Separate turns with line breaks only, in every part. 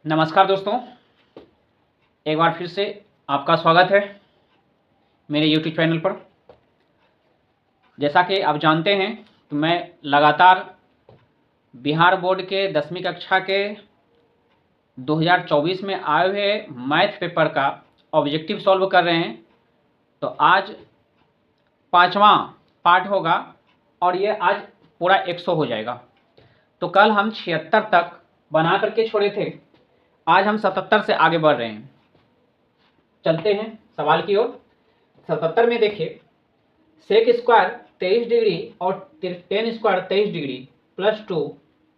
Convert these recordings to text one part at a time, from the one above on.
नमस्कार दोस्तों, एक बार फिर से आपका स्वागत है मेरे YouTube चैनल पर। जैसा कि आप जानते हैं तो मैं लगातार बिहार बोर्ड के 10वीं कक्षा के 2024 में आए हुए मैथ पेपर का ऑब्जेक्टिव सॉल्व कर रहे हैं। तो आज 5वां पार्ट होगा और ये आज पूरा 100 हो जाएगा। तो कल हम 76 तक बना करके छोड़े थे, आज हम 77 से आगे बढ़ रहे हैं। चलते हैं सवाल की ओर। 77 में देखिए, सेक स्क्वायर 23 डिग्री और टेन स्क्वायर 23 डिग्री प्लस 2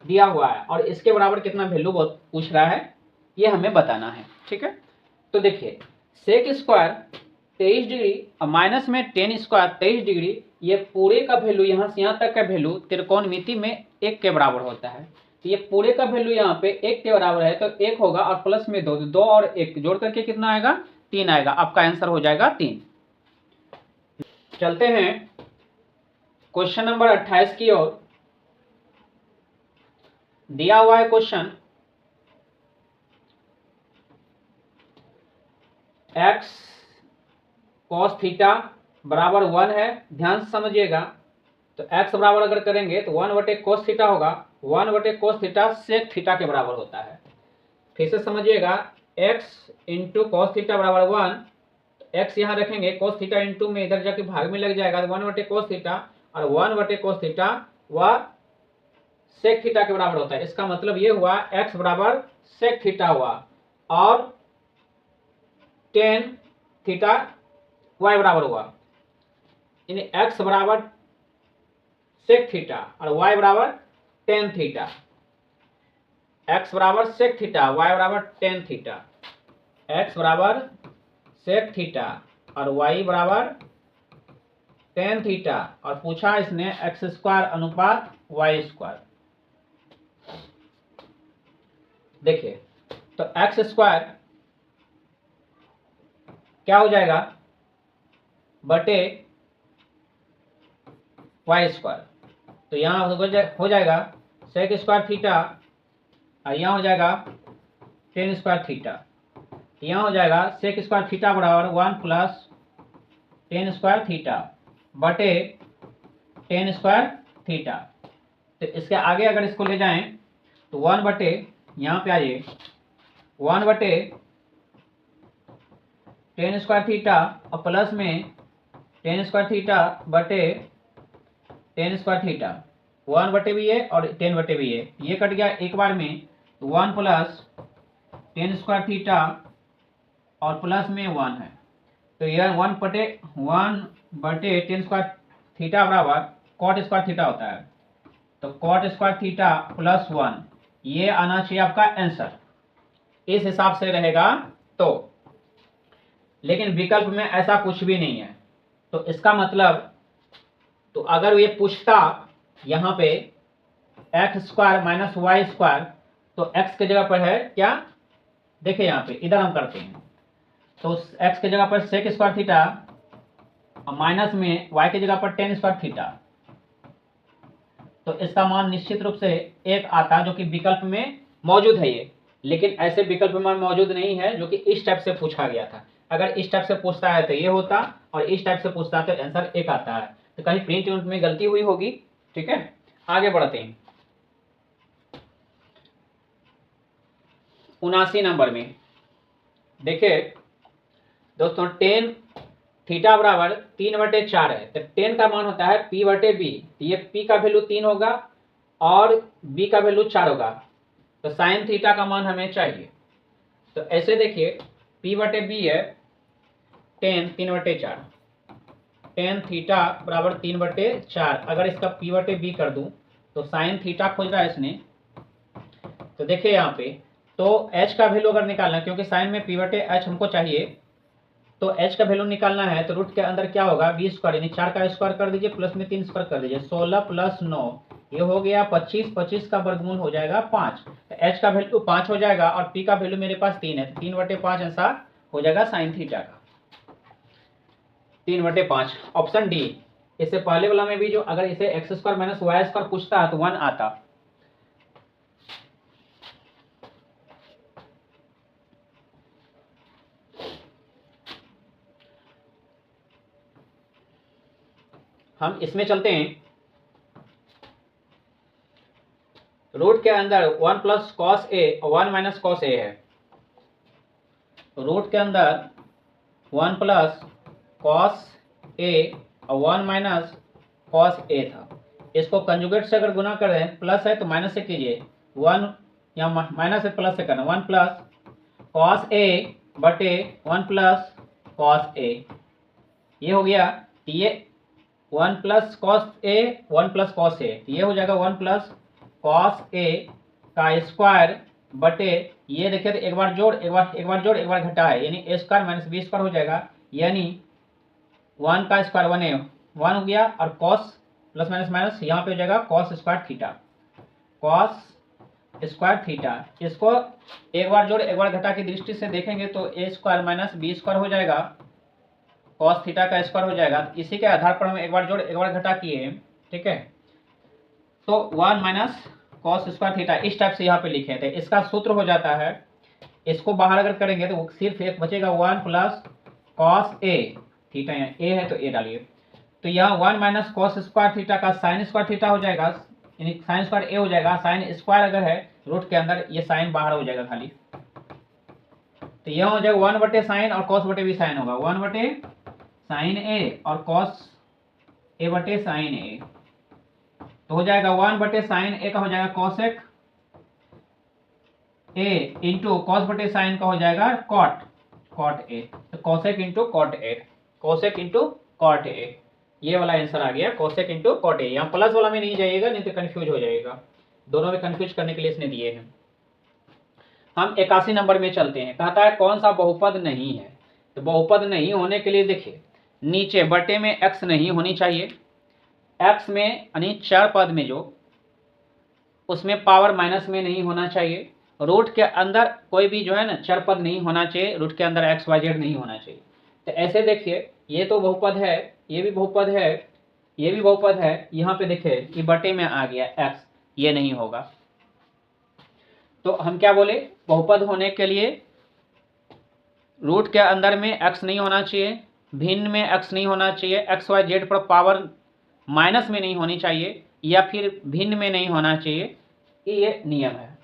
दिया हुआ है और इसके बराबर कितना वैल्यू पूछ रहा है, ये हमें बताना है। ठीक है, तो देखिए सेक स्क्वायर 23 डिग्री और माइनस में टेन स्क्वायर 23 डिग्री, ये पूरे का वैल्यू यहाँ से यहाँ तक का वैल्यू त्रिकोणमिति में 1 के बराबर होता है। तो ये पूरे का वैल्यू यहाँ पे 1 के बराबर है, तो 1 होगा और प्लस में 2, 2 और 1 जोड़ करके कितना आएगा, 3 आएगा। आपका आंसर हो जाएगा 3। चलते हैं क्वेश्चन नंबर 28 की ओर। दिया हुआ है क्वेश्चन, x cos थीटा बराबर 1 है। ध्यान से समझिएगा, तो x बराबर अगर करेंगे तो 1/cos थीटा होगा। 1/cos थीटा सेक थीटा के बराबर होता है। फिर से समझिएगा, x इंटू कॉस थीटा बराबर 1, x यहाँ रखेंगे, cos थीटा इंटू में इधर जाके भाग में लग जाएगा, तो 1/cos थीटा और 1/cos थीटा वह सेक थीटा के बराबर होता है। इसका मतलब ये हुआ x बराबर सेक थीटा हुआ और टेन थीटा y बराबर हुआ, यानी x बराबर सेक थीटा और y बराबर टेन थीटा। x बराबर सेक थीटा, y बराबर टेन थीटा। x बराबर सेक थीटा और y बराबर टेन थीटा, और पूछा इसने एक्स स्क्वायर अनुपात वाई स्क्वायर। देखिए, तो एक्स स्क्वायर क्या हो जाएगा बटे वाई स्क्वायर। तो यहाँ हो जाएगा सेक स्क्वायर थीटा और यहाँ हो जाएगा टेन स्क्वायर थीटा। यहाँ हो जाएगा सेक स्क्वायर थीटा बराबर 1 प्लस टेन स्क्वायर थीटा बटे टेन स्क्वायर थीटा। तो इसके आगे अगर इसको ले जाएं तो 1 बटे, यहाँ पे आइए, 1 बटे टेन स्क्वायर थीटा और प्लस में टेन स्क्वायर थीटा बटे टेन स्क्वायर थीटा। 1 बटे भी है और 10 बटे भी है, ये कट गया एक बार में। 1 प्लस टेन स्क्वायर थीटा और प्लस में 1 है, तो यह 1 बटे टेन स्क्वायर थीटा बराबर कॉट स्क्वायर थीटा होता है। तो कॉट स्क्वायर थीटा प्लस 1, ये आना चाहिए आपका आंसर, इस हिसाब से रहेगा। तो लेकिन विकल्प में ऐसा कुछ भी नहीं है, तो इसका मतलब, तो अगर ये पूछता यहाँ पे x square minus y square, तो एक्स के जगह पर है क्या, देखिए यहाँ पे इधर हम करते हैं, तो एक्स के जगह पर सेक स्क्वायर थीटा और माइनस में वाई के जगह पर टेन स्क्वायर थीटा, तो इसका मान निश्चित रूप से 1 आता, जो कि विकल्प में मौजूद है ये। लेकिन ऐसे विकल्प में मौजूद नहीं है जो कि इस टाइप से पूछा गया था। अगर इस टाइप से पूछता है तो ये होता, और इस टाइप से पूछता है तो आंसर 1 आता है। तो कहीं प्रिंट में गलती हुई होगी। ठीक है, आगे बढ़ते हैं। 79 नंबर में देखिए दोस्तों, टेन थीटा बराबर 3/4 है, तो टेन का मान होता है p/b। ये p का वैल्यू 3 होगा और b का वैल्यू 4 होगा, तो साइन थीटा का मान हमें चाहिए। तो ऐसे देखिए, p/b है टेन 3/4, टेन थीटा बराबर 3/4। अगर इसका p/b कर दूं तो साइन थीटा खोज रहा है इसने। तो देखिए यहाँ पे, तो h का वैल्यू अगर निकालना, क्योंकि साइन में p/h हमको चाहिए, तो h का वैल्यू निकालना है, तो रूट के अंदर क्या होगा, 20 स्क्वायर, यानी 4 का स्क्वायर कर दीजिए, प्लस में 3 स्क्वायर कर दीजिए, 16 प्लस 9, ये हो गया 25। 25 का वर्गमूल हो जाएगा 5, तो h का वैल्यू 5 हो जाएगा और p का वैल्यू मेरे पास 3 है, 3/5 आंसर हो जाएगा साइन थीटा का, 3/5 ऑप्शन डी। इससे पहले वाला में भी जो अगर इसे x square minus y square पूछता है तो 1 आता। हम इसमें चलते हैं। रूट के अंदर 1 प्लस कॉस ए और 1 माइनस कॉस ए है। रूट के अंदर 1 प्लस कॉस ए और 1 माइनस कॉस ए था। इसको कंजुगेट से अगर गुना करें, प्लस है तो माइनस से कीजिए, 1 या माइनस से प्लस से करना, 1 प्लस कॉस ए बटे 1 प्लस कॉस ए, ये हो गया। ये 1 plus cos A 1 plus cos A, ये हो जाएगा 1 प्लस कॉस ए का स्क्वायर बटे, ये देखिए तो एक बार जोड़ एक बार जोड़ एक बार घटा है, यानी ए स्क्वायर माइनस बी स्क्वायर हो जाएगा, यानी 1 का स्क्वायर 1 है, 1 हो गया, और कॉस प्लस माइनस माइनस यहाँ पे हो जाएगा cos square theta, cos square theta. इसको एक बार जोड़ एक बार घटा की दृष्टि से देखेंगे तो ए स्क्वायर माइनस बी स्क्वायर हो जाएगा, कॉस थीटा का स्क्वायर हो जाएगा। इसी के आधार पर हम एक बार जोड़ एक बार घटा किए, ठीक है। तो 1 माइनस कॉस स्क्वायर थीटा इस टाइप से यहाँ पे लिखे थे। इसका सूत्र हो जाता है, इसको बाहर अगर करेंगे तो सिर्फ एक बचेगा, 1 प्लस कॉस ए, थीटा यहाँ ए है तो ए डालिए, तो यहाँ 1 माइनस कॉस स्क्वायर थीटा का साइन स्क्वायर थीटा हो जाएगा, यानी साइन स्क्वायर ए हो जाएगा। साइन स्क्वायर अगर है रूट के अंदर, ये साइन बाहर हो जाएगा खाली, तो यह हो जाएगा 1 बटे साइन और कॉस बटे भी साइन होगा, 1 बटे साइन ए और कॉस ए बटे साइन ए, तो हो जाएगा 1 बटे साइन ए का हो जाएगा कॉसेक ए इंटू कॉस बटे साइन का हो जाएगा कॉट ए, तो cosec into cot A, cosec into cot A, ये वाला आंसर आ गया, कॉसेक इंटू कॉट ए। यहाँ प्लस वाला में नहीं जाइएगा, नहीं तो कंफ्यूज हो जाएगा, दोनों में कंफ्यूज करने के लिए इसने दिए हैं। हम 81 नंबर में चलते हैं। कहता है कौन सा बहुपद नहीं है, तो बहुपद नहीं होने के लिए देखिए, नीचे बटे में x नहीं होनी चाहिए, x में यानी चर पद में जो, उसमें पावर माइनस में नहीं होना चाहिए, रूट के अंदर कोई भी जो है ना चर पद नहीं होना चाहिए, रूट के अंदर एक्स वाई जेड नहीं होना चाहिए। तो ऐसे देखिए, ये तो बहुपद है, ये भी बहुपद है, ये भी बहुपद है, यहाँ पे देखिए ये बटे में आ गया x, ये नहीं होगा। तो हम क्या बोले, बहुपद होने के लिए रूट के अंदर में x नहीं होना चाहिए, भिन्न में x नहीं होना चाहिए, एक्स वाई जेड पर पावर माइनस में नहीं होनी चाहिए, या फिर भिन्न में नहीं होना चाहिए, ये नियम है।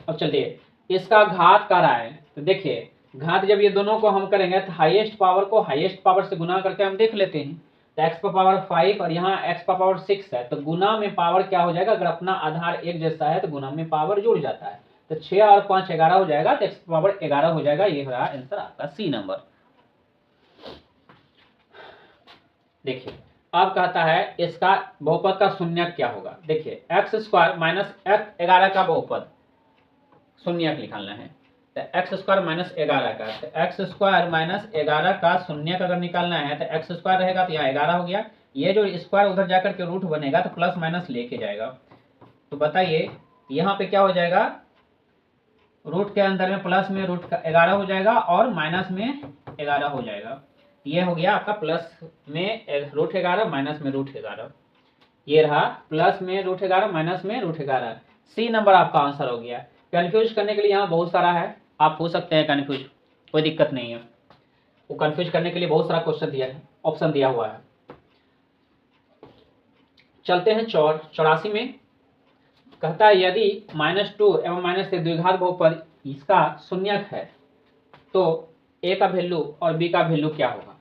अब चलिए इसका घात कर रहा है, तो देखिए घात जब ये दोनों को हम करेंगे तो हाईएस्ट पावर को हाईएस्ट पावर से गुना करके हम देख लेते हैं, तो x पर पावर 5 और यहाँ x पर पावर 6 है, तो गुना में पावर क्या हो जाएगा, अगर अपना आधार एक जैसा है तो गुना में पावर जुड़ जाता है, तो 6 और 5 11 हो जाएगा, तो x पर पावर 11 हो जाएगा। ये रहा आंसर आपका सी नंबर। देखिए अब कहता है इसका बहुपद का शून्यक क्या होगा। देखिए एक्स स्क्वायर माइनस 11 का बहुपद शून्यक निकालना है, तो एक्स स्क्वायर माइनस 11 का, तो एक्स स्क्वायर माइनस 11 का शून्यक अगर निकालना है तो एक्स स्क्वायर रहेगा तो यहाँ 11 हो गया, ये जो स्क्वायर उधर जाकर के रूट बनेगा तो प्लस माइनस लेके जाएगा। तो बताइए यहाँ पे क्या हो जाएगा, रूट के अंदर में प्लस में रूट का 11 हो जाएगा और माइनस में 11 हो जाएगा, ये हो गया आपका प्लस में रूट 11 माइनस में रूट 11, ये रहा प्लस में रूट 11 माइनस में रूट 11। सी नंबर आपका आंसर हो गया। कंफ्यूज करने के लिए यहाँ बहुत सारा है, आप हो सकते हैं कंफ्यूज, कोई दिक्कत नहीं है, वो कंफ्यूज करने के लिए बहुत सारा क्वेश्चन दिया है, ऑप्शन दिया हुआ है। चलते हैं 84 में। कहता है यदि -2 एवं -3 द्विघात बहुपद इसका शून्यक है तो ए का वैल्यू और बी का वैल्यू क्या होगा।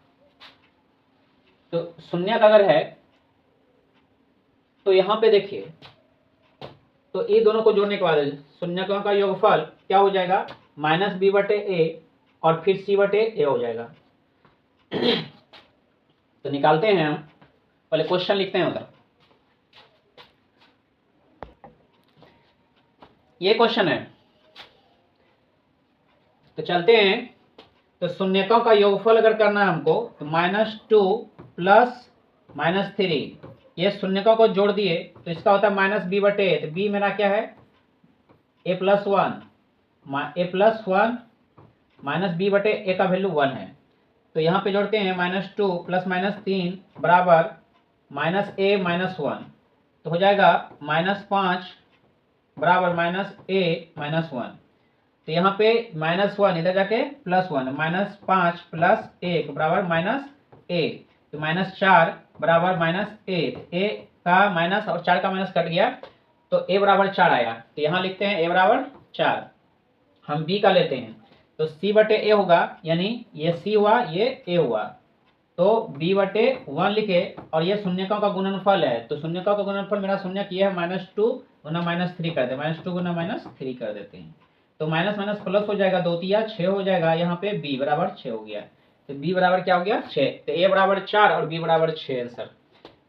तो शून्यक अगर है तो यहाँ पे देखिए, तो ये दोनों को जोड़ने के बाद शून्यकों का योगफल क्या हो जाएगा, -b बटे ए और फिर c बटे ए हो जाएगा। तो निकालते हैं हम, पहले क्वेश्चन लिखते हैं उधर। ये क्वेश्चन है, तो चलते हैं। तो शून्यकों का योगफल अगर करना है हमको, तो -2 प्लस -3, ये शून्यकों को जोड़ दिए तो इसका होता है -b बटे ए, तो b मेरा क्या है a प्लस 1 माइनस b बटे ए का वैल्यू 1 है, तो यहाँ पे जोड़ते हैं -2 प्लस -3 बराबर -a -1, तो हो जाएगा -5 बराबर -a -1। तो यहाँ पे -1 इधर जाके +1, -5 + 1 बराबर -1, तो -4 बराबर -1, ए का माइनस और 4 का माइनस कट गया तो a बराबर 4 आया। तो यहाँ लिखते हैं a बराबर 4। हम b का लेते हैं तो c बटे a होगा, यानी ये c हुआ ये a हुआ, तो b बटे 1 लिखे और ये शून्यकों का गुणनफल है, तो शून्यकों का गुणनफल मेरा शून्यक ये है -2 गुना -3 कर दे, -2 गुना -3 कर देते हैं, तो माइनस माइनस प्लस हो जाएगा, 2 तिया 6 हो जाएगा, यहाँ पे b बराबर 6 हो गया। तो b बराबर क्या हो गया 6, तो a बराबर 4 और b बराबर 6 आंसर,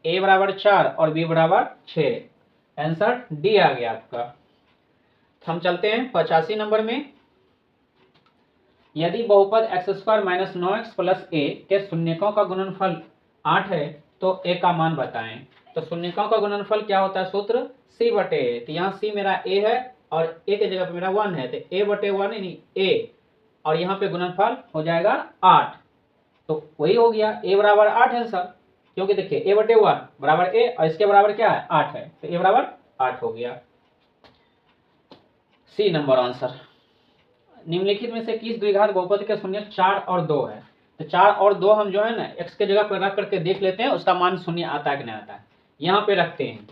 a बराबर 4 और b बराबर 6, आंसर डी आ गया आपका। हम चलते हैं 85 नंबर में। यदि बहुपद x² - 9x + a के शून्यकों का गुणनफल 8 है तो a का मान बताएं। तो शून्यकों का गुणनफल क्या होता है, सूत्र c बटे a, तो यहाँ c मेरा a है और a के जगह पे मेरा 1 है, तो a बटे 1 यानी a, और यहाँ पे गुणनफल हो जाएगा 8, तो वही हो गया a बराबर 8 है सर, क्योंकि देखिए a बटे 1 बराबर a और इसके बराबर क्या है 8 है, तो a बराबर 8 हो गया। C number answer. निम्नलिखित में से किस द्विघात बहुपद के शून्यक 4 और 2 है, तो 4 और 2 हम जो है ना x के जगह पर रख करके देख लेते हैं उसका मान शून्य आता है कि नहीं आता है। यहाँ पे रखते हैं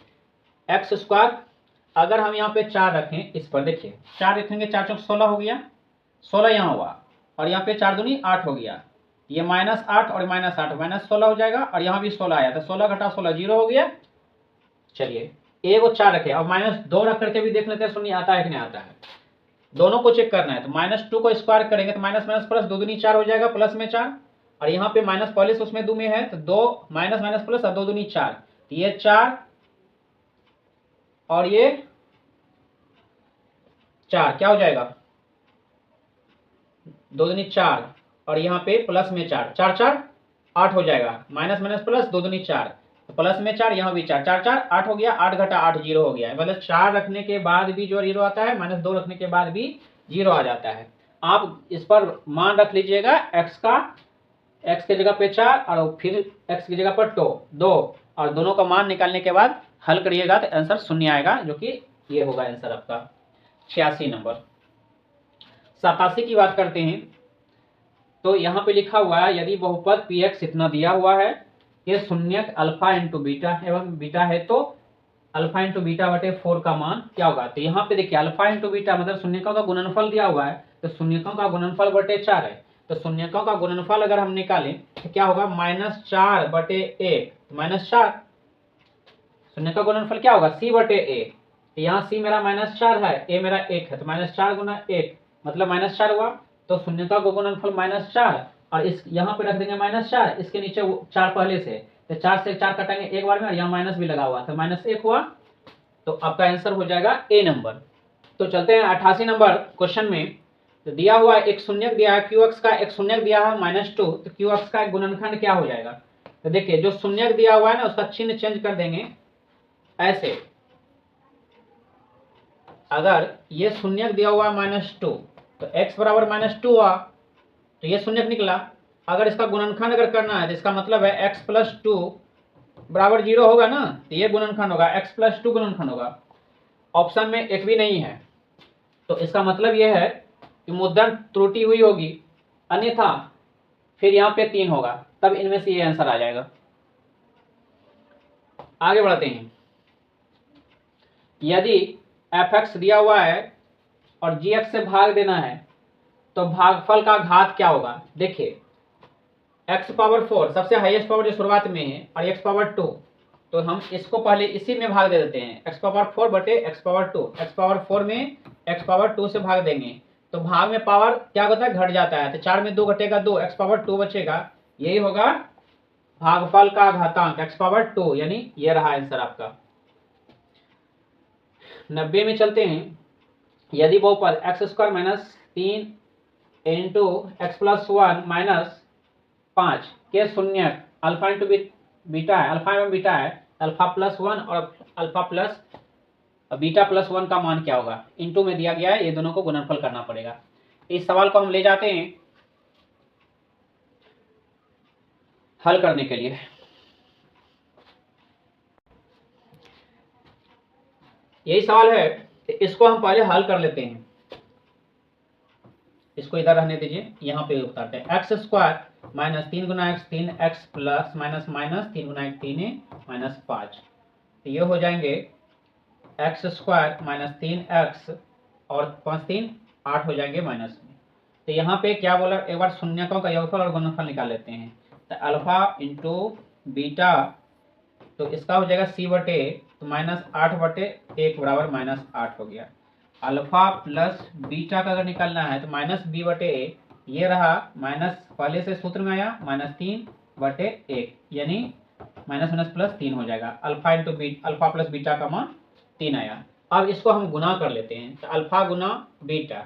x², अगर हम यहाँ पे 4 रखें, इस पर देखिए 4 रखेंगे, 4 चौक 16 हो गया, 16 यहाँ हुआ और यहाँ पे 4 दूनी 8 हो गया, ये -8 और -8 -16 हो जाएगा और यहाँ भी 16 आया, तो 16 घटा 16 0 हो गया। चलिए a को 4 रखे और -2 रख करके भी देख लेते हैं शून्य आता है कि नहीं आता है, दोनों को चेक करना है। तो -2 को स्क्वायर करेंगे तो माइनस माइनस प्लस 2 दूनी 4 हो जाएगा, प्लस में 4 और यहाँ पे माइनस पहले से उसमें 2 में है, तो 2 माइनस माइनस प्लस और 2 दूनी 4, तो ये 4 और ये 4 क्या हो जाएगा 2 दूनी 4 और यहाँ पे प्लस में 4, 4 4 8 हो जाएगा, माइनस माइनस प्लस 2 दूनी 4, तो प्लस में 4 यहाँ भी 4, 4 4 8 हो गया, 8 घटा 8 0 हो गया, मतलब 4 रखने के बाद भी जो 0 आता है, -2 रखने के बाद भी 0 आ जाता है। आप इस पर मान रख लीजिएगा x का, x के जगह पे 4 और फिर x की जगह पर 2 और दोनों का मान निकालने के बाद हल करिएगा तो आंसर शून्य आएगा, जो कि ये होगा आंसर आपका। 86 नंबर। 87 की बात करते हैं, तो यहाँ पे लिखा हुआ है यदि बहुपद px इतना दिया हुआ है, ये शून्यक अल्फा इंटू बीटा एवं बीटा है, तो अल्फा इंटू बीटा बटे 4 का मान क्या होगा। तो यहाँ पे देखिए अल्फा इंटू बीटा मतलब शून्यकों का गुणनफल दिया हुआ है, तो शून्यकों का गुणनफल बटे 4 है, तो शून्यकों का गुणनफल अगर हम निकालें तो क्या होगा -4 बटे 1, -4, शून्य का गुणनफल क्या होगा c बटे a, तो यहाँ c मेरा -4 है, a मेरा 1 है, तो -4 गुना 1 मतलब -4 हुआ, तो शून्यता का गुणनफल -4 और इस यहाँ पे रख देंगे -4, इसके नीचे 4 पहले से, तो 4 से 4 कटेंगे एक बार में और यहाँ माइनस भी लगा हुआ, तो -1 हुआ, तो आपका आंसर हो जाएगा ए नंबर। तो चलते हैं 88 नंबर क्वेश्चन में। तो दिया हुआ एक शून्यक दिया है qx का, एक शून्यक दिया है -2, तो qx का एक गुणनखंड क्या हो जाएगा। तो देखिए जो शून्यक दिया हुआ है ना उसका चिन्ह चेंज कर देंगे ऐसे, अगर ये शून्यक दिया हुआ है -2 तो x बराबर -2 हुआ, तो ये शून्यक निकला। अगर इसका गुणनखंड अगर करना है तो इसका मतलब है x + 2 बराबर 0 होगा ना, तो ये गुणनखंड होगा, x + 2 गुणनखंड होगा। ऑप्शन में एक भी नहीं है, तो इसका मतलब यह है कि मुद्रण त्रुटि हुई होगी, अन्यथा फिर यहाँ पे 3 होगा, तब इनमें से ये आंसर आ जाएगा। आगे बढ़ते हैं। यदि fx दिया हुआ है और gx से भाग देना है तो भागफल का घात क्या होगा। देखिए x⁴ सबसे हाईएस्ट पावर जो शुरुआत में है और x⁴, तो हम इसको पहले इसी में भाग दे देते हैं, x⁴ बटे x⁴, x⁴ में x⁴ से भाग देंगे तो भाग में पावर क्या होता है घट जाता है, तो 4 में 2 घटेगा 2, x⁴ बचेगा, यही होगा भागफल का घातांक x⁴, यानी ये रहा आंसर आपका। 90 में चलते हैं। यदि बहुपद x² - 3 इंटू x + 1 - 5 के शून्यक अल्फा इंटू बीटा है, अल्फा एवं बीटा है, अल्फा +1 और अल्फा प्लस बीटा +1 का मान क्या होगा। इंटू में दिया गया है, ये दोनों को गुणनफल करना पड़ेगा। इस सवाल को हम ले जाते हैं हल करने के लिए। यही सवाल है, इसको हम पहले हल कर लेते हैं। इसको इधर रहने दीजिए, यहाँ पे उतारते हैं। एक्स स्क्वायर माइनस 3 गुना x 3x plus minus minus 3 गुना एक 3 माइनस 5, तो ये हो जाएंगे एक्स स्क्वायर माइनस 3x और 5 3 8 हो जाएंगे माइनस में। तो यहाँ पे क्या बोला, एक बार शून्यकों का योगफल और गुणनफल निकाल लेते हैं। तो अल्फा इंटू बीटा, तो इसका हो जाएगा c बटे, तो माइनस 8/1 बराबर माइनस 8 हो गया। अल्फा प्लस बीटा का अगर निकालना है तो माइनस b/a, ये रहा माइनस, पहले से सूत्र में आया माइनस 3/1, यानी माइनस माइनस प्लस 3 हो जाएगा। Alpha into alpha plus beta का मान 3 आया। अब इसको हम गुना कर लेते हैं, तो अल्फा गुना बीटा,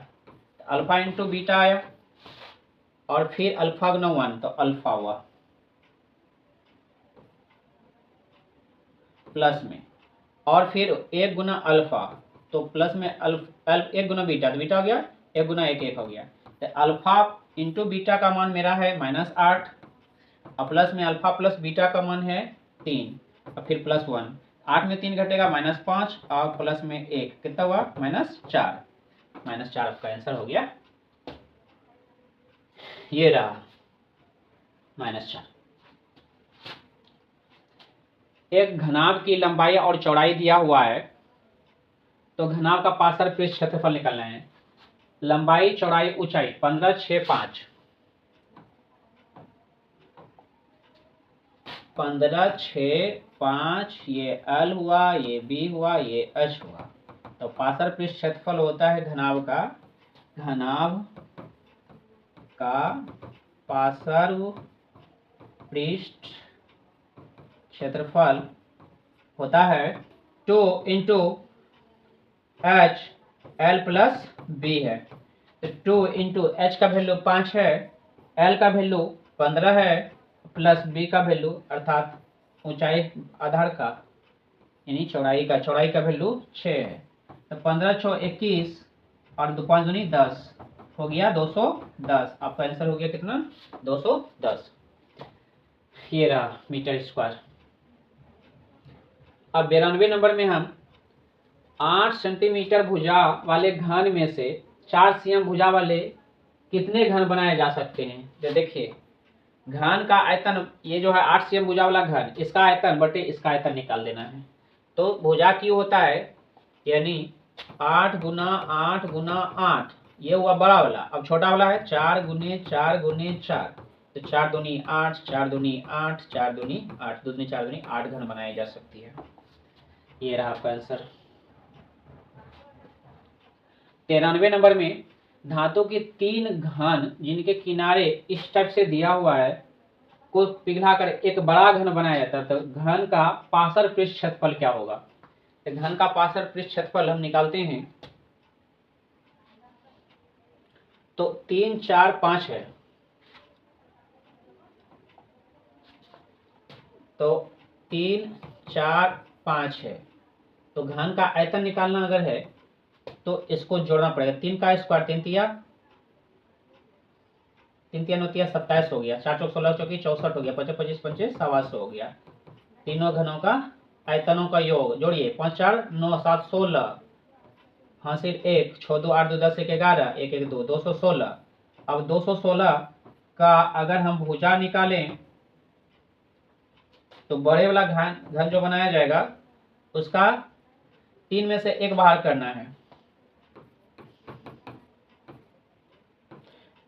अल्फा इंटू बीटा आया और फिर अल्फा गुना 1, तो अल्फा हुआ प्लस में, और फिर 1 गुना अल्फा, तो प्लस में 1 गुना बीटा, तो बीटा हो गया 1 गुना 1 हो गया। तो अल्फा इंटू बीटा का मान मेरा है -8 और प्लस में अल्फा प्लस बीटा का मान है 3 और फिर प्लस 1, 8 में 3 घटेगा -5 और प्लस में 1, कितना हुआ -4, -4 आपका आंसर हो गया, ये रहा -4। एक घनाभ की लंबाई और चौड़ाई दिया हुआ है, तो घनाभ का पार्श्व पृष्ठ क्षेत्रफल निकालना है। लंबाई चौड़ाई ऊंचाई 15 6 5, 15 6 5, ये L हुआ, ये B हुआ, ये H हुआ। तो पार्श्व पृष्ठ क्षेत्रफल होता है घनाभ का पार्श्व पृष्ठ क्षेत्रफल होता है 2 into H, L plus B है। तो 2 इंटू एच का वैल्यू 5 है, एल का वैल्यू 15 है, प्लस बी का वैल्यू अर्थात ऊंचाई आधार का यानी चौड़ाई का वैल्यू 6 है। तो 15 6 21 और 2 5 दूनी 10 हो गया 210। आपका आंसर हो गया कितना, 210। ये रहा मीटर स्क्वायर। अब 92 नंबर में हम 8 सेंटीमीटर भुजा वाले घन में से 4 cm भुजा वाले कितने घन बनाए जा सकते हैं। तो देखिए घन का आयतन, ये जो है 8 cm भुजा वाला घन, इसका आयतन बटे इसका आयतन निकाल देना है। तो भुजा क्यों होता है, यानी 8 गुना 8 गुना 8, ये हुआ बड़ा वाला। अब छोटा वाला है 4 गुने 4 गुने 4, तो 4 दूनी 8, 4 दूनी 8, 4 दूनी 8, 2 दूनी 4 दूनी 8 घन बनाई जा सकती है। ये रहा आपका आंसर। 93 नंबर में धातु की 3 घन जिनके किनारे इस टाइप से दिया हुआ है को पिघलाकर एक बड़ा घन बनाया जाता है, तो घन का पार्श्व पृष्ठ क्षेत्रफल क्या होगा। तो घन का पार्श्व पृष्ठ क्षेत्रफल हम निकालते हैं, तो 3 4 5 है, तो 3 4 5 है। तो घन का आयतन निकालना अगर है तो इसको जोड़ना पड़ेगा। 3 का स्क्वायर 3 तिया 9 तिया 27 हो गया, 4 चौक 16 चौकी 64 हो गया, 25 25 25 सवासौ हो गया। तीनों घनों का आयतनों का योग जोड़िए, 5 4 9 7 16, हासिल 1 6 2 8 2 10 1 11 1 1 2 216। अब 216 का अगर हम भुजा निकालें तो बड़े वाला घन जो बनाया जाएगा उसका 3 में से 1 बाहर करना है,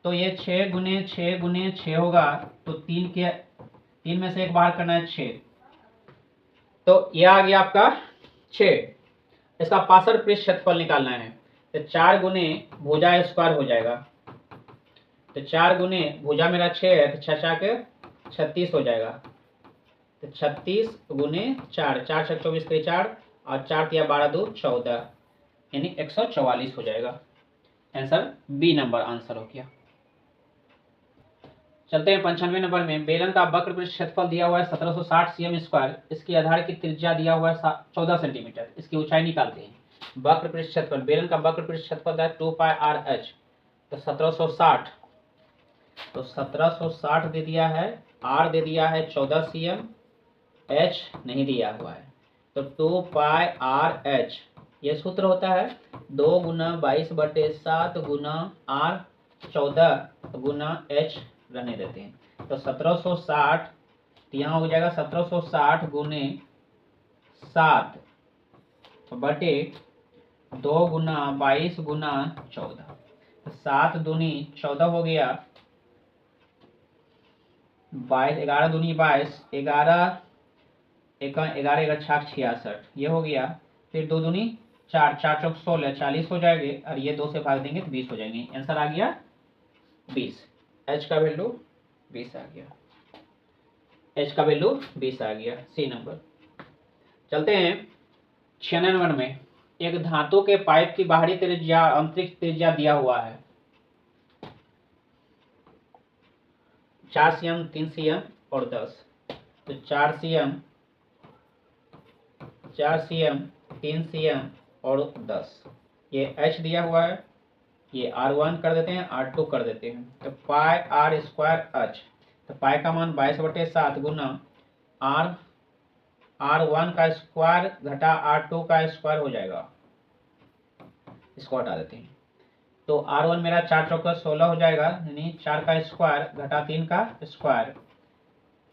तो ये 6 गुने 6 गुने 6 होगा, तो 3 में से 1 बाहर करना है 6, तो यह आ गया आपका 6। इसका पार्श्व पृष्ठ क्षेत्रफल निकालना है, तो 4 गुने भुजा स्क्वायर हो जाएगा, तो 4 गुने भुजा मेरा 6 है, तो 6 6 के 36 हो जाएगा, तो 36 गुने 4, 4 6 24 के 4 और 4 तिया 12 2 14, यानी 144 हो जाएगा। आंसर बी नंबर आंसर हो गया। चलते हैं 95 नंबर में। बेलन का वक्र पृष्ठ क्षेत्रफल दिया हुआ है 1760 cm स्क्वायर, इसकी आधार की त्रिज्या दिया हुआ है 14 सेंटीमीटर, इसकी ऊंचाई निकालते हैं। वक्र पृष्ठ क्षेत्रफल, बेलन का वक्र पृष्ठ क्षेत्रफल है 2πr(h), तो 1760, तो 1760 दे दिया है, r दे दिया है 14 cm, h नहीं दिया हुआ है, तो 2πr(h), ये सूत्र होता है 2 गुना 22/7 गुना r 14 गुना h रहने देते हैं। तो 1760 यहाँ हो जाएगा 1760 गुने 7 बटे 2 गुना 22 गुना 14। 7 दूनी 14 हो गया, 22 11 दूनी 22, 11 11 छाक 66 ये हो गया। फिर 2 दूनी 4, 4 चौक 16, 40 हो जाएंगे और ये 2 से भाग देंगे तो 20 हो जाएंगे। आंसर आ गया 20। एच का वैल्यू 20 आ गया। एच का वैल्यू 20 आ गया, सी नंबर। चलते हैं 96 नंबर में। एक धातु के पाइप की बाहरी त्रिज्या आंतरिक त्रिज्या दिया हुआ है 4 cm, 3 cm और 10। तो 4 cm, 3 cm और 10। ये h दिया हुआ है, ये r1 कर देते हैं, r2 कर देते हैं। तो पाई r स्क्वायर h, तो पाई का मान 22/7 गुना r1 का स्क्वायर घटा r2 का स्क्वायर हो जाएगा। इसको हटा देते हैं। तो r1 मेरा 4 चौका 16 हो जाएगा, यानी 4 का स्क्वायर घटा 3 का स्क्वायर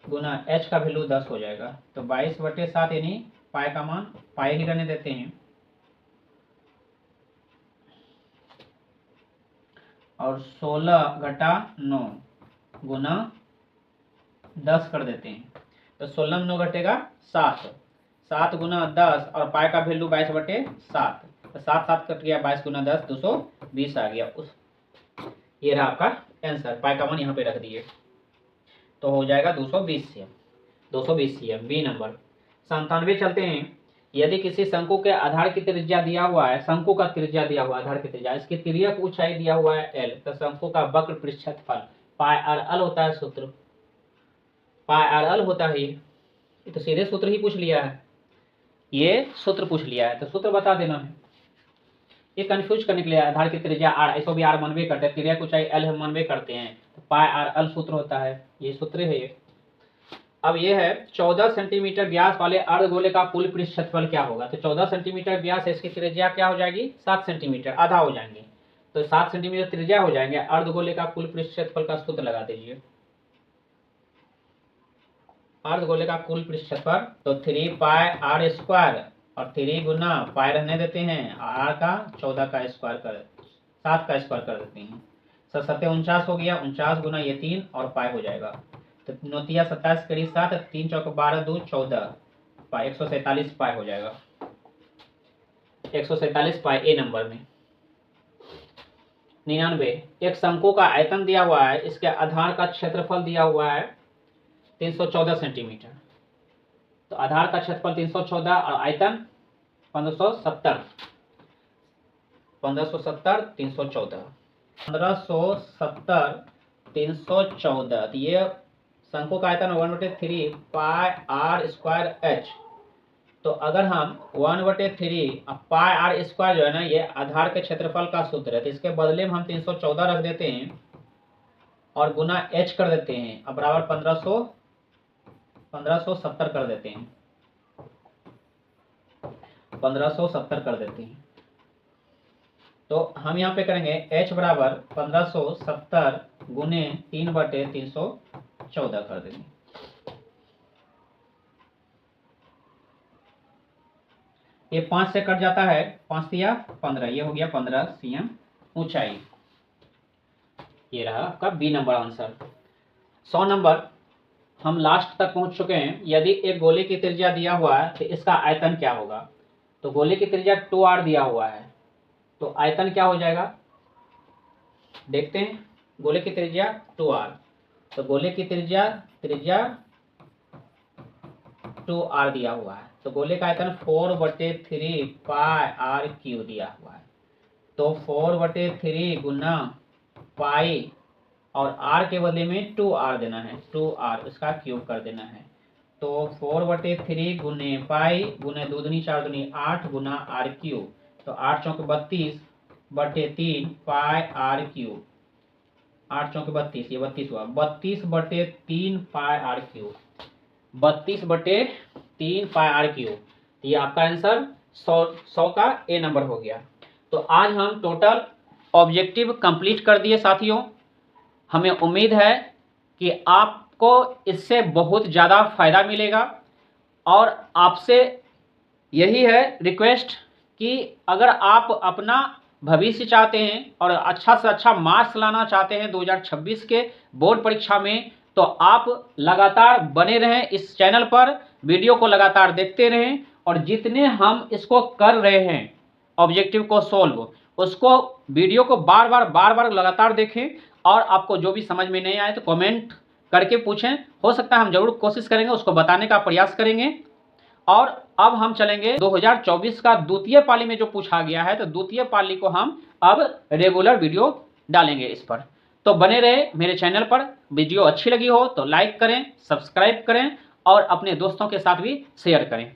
गुना h का वैल्यू 10 हो जाएगा। तो 22/7 यानी पाई का मान पाई ही रहने देते हैं और 16 घटा 9 गुना 10 कर देते हैं। तो 16 में 9 घटेगा 7, 7 गुना 10 और पाई का वैल्यू 22/7। तो 7 7 कट गया, 22 गुना 10 220 आ गया। ये रहा आपका आंसर। पाई का मान यहाँ पे रख दिए तो हो जाएगा 220 cm, 220 cm, बी नंबर। 97 चलते हैं। यदि किसी शंकु के आधार की त्रिज्या दिया हुआ है, शंकु का त्रिज्या दिया हुआ है, आधार की त्रिज्या, इसकी तिर्यक ऊंचाई दिया हुआ है l, तो शंकु का वक्र पृष्ठफल पाई आर एल होता है। सूत्र पाई आर एल होता है। ये तो सीधे सूत्र ही पूछ लिया है, ये सूत्र पूछ लिया है तो सूत्र बता देना है। ये कंफ्यूज करने के लिए आधार की त्रिज्या r, ऐसा भी r मानवे करते हैं, तिर्यक ऊंचाई l हम मानवे करते हैं, तो पाई आर एल सूत्र होता है, ये सूत्र है ये। अब ये है 14 सेंटीमीटर व्यास वाले अर्धगोले का कुल पृष्ठफल क्या होगा। तो 14 सेंटीमीटर व्यास है, इसकी त्रिज्या क्या हो जाएगी 7 सेंटीमीटर, आधा हो जाएंगे। तो 7 सेंटीमीटर त्रिज्या हो जाएंगे। अर्धगोले का कुल पृष्ठफल का सूत्र लगा दीजिए। अर्धगोले का कुल पृष्ठफल तो 3 पाई आर स्क्वायर और 3 गुना पाई रहने देते हैं, आर का 14 का स्क्वायर कर 7 का स्क्वायर कर देते हैं। 7 49 हो गया, 49 गुना ये 3 और पाई हो जाएगा। तो 9 तिया 27 करीब 7, 3 चौक 12 2 14 पाई, 147 पाई हो जाएगा। 147 पाई ए नंबर में। 99 एक शंकु का आयतन दिया हुआ है, इसके आधार का क्षेत्रफल दिया हुआ है 314 सेंटीमीटर। तो आधार का क्षेत्रफल 314 और आयतन 1570 314 1570 314। तो ये शंकु का आयतन 1/3 पाई आर स्क्वायर एच। तो अगर हम 1/3 पाई आर स्क्वायर जो है ना, ये आधार के क्षेत्रफल का सूत्र है, तो इसके बदले में हम 314 रख देते हैं और गुना एच कर देते हैं, अब बराबर 1570 कर देते हैं, 1570 कर देते हैं। तो हम यहाँ पे करेंगे h बराबर 1570 गुने 3/314 कर देंगे। ये 5 से कट जाता है, 5 तिया 15, ये हो गया 15 cm ऊंचाई। ये रहा आपका बी नंबर आंसर। 100 नंबर हम लास्ट तक पहुंच चुके हैं। यदि एक गोले की त्रिज्या दिया हुआ है तो इसका आयतन क्या होगा। तो गोले की त्रिज्या 2r दिया हुआ है, तो आयतन क्या हो जाएगा देखते हैं। गोले की त्रिज्या 2r, तो गोले की त्रिज्या 2r दिया हुआ है, तो गोले का आयतन 4/3 पाई आर क्यू दिया हुआ है। तो 4/3 गुना पाई और r के बदले में 2r देना है, 2r इसका क्यूब कर देना है। तो 4/3 गुने पाई गुने 2 दूनी 4 दूनी 8 गुना r क्यूब। तो 8 चौक 32/3 पाई आर क्यूब, 8 चौक 32, ये 32 हुआ, 32/3 pi r cube, 32/3 pi r cube. ये आपका आंसर 100 का ए नंबर हो गया। तो आज हम टोटल ऑब्जेक्टिव कंप्लीट कर दिए साथियों। हमें उम्मीद है कि आपको इससे बहुत ज़्यादा फ़ायदा मिलेगा और आपसे यही है रिक्वेस्ट कि अगर आप अपना भविष्य चाहते हैं और अच्छा से अच्छा मार्क्स लाना चाहते हैं 2026 के बोर्ड परीक्षा में, तो आप लगातार बने रहें इस चैनल पर, वीडियो को लगातार देखते रहें और जितने हम इसको कर रहे हैं ऑब्जेक्टिव को सॉल्व, उसको वीडियो को बार बार लगातार देखें और आपको जो भी समझ में नहीं आए तो कमेंट करके पूछें, हो सकता है हम जरूर कोशिश करेंगे उसको बताने का प्रयास करेंगे। और अब हम चलेंगे 2024 का द्वितीय पाली में जो पूछा गया है, तो द्वितीय पाली को हम अब रेगुलर वीडियो डालेंगे इस पर। तो बने रहे मेरे चैनल पर। वीडियो अच्छी लगी हो तो लाइक करें, सब्सक्राइब करें और अपने दोस्तों के साथ भी शेयर करें।